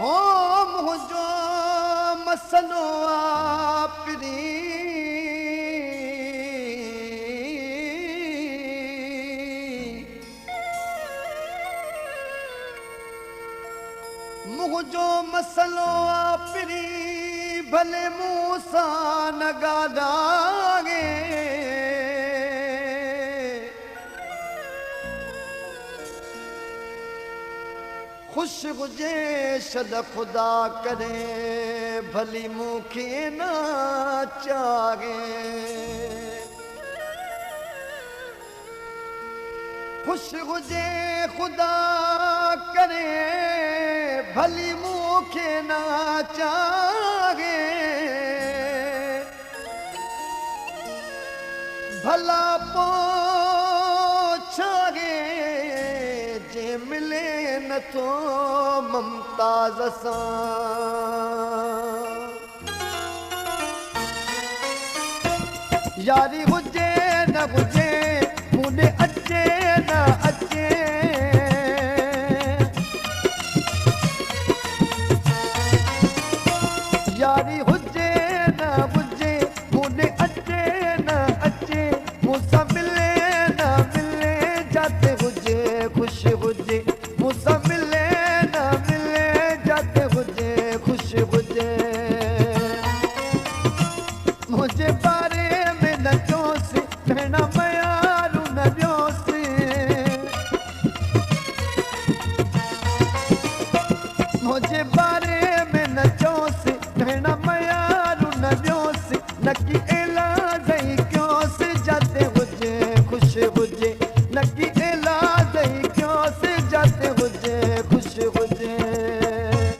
हो मुंहिंजो मसलो आपरी मुंहिंजो मसलो आपरी भले मूं सां न ॻाल्हाए ख़ुशि हुजे छॾ ख़ुदा करे भली मूंखे न चाहे ख़ुशि हुजे ख़ुदा करे भली मूंखे न चाहे भला पोछागे जे मिले नथो ममताज़ सां यारी हुजे न हुजे मूंॾे अचे न अचे यारी हुजे न हुजे मूंॾे अचे न अचे मूंसां मिले न मिले जाते हुजे ख़ुशि हुजे मूंसां मिले न मिले जाते हुजे ख़ुशि हुजे मुंहिंजे बारे में न चयोसि भेण मयारू न ॾियोसि मुंहिंजे बारे में न चयोसि भेण मयारू न ॾियोसि न की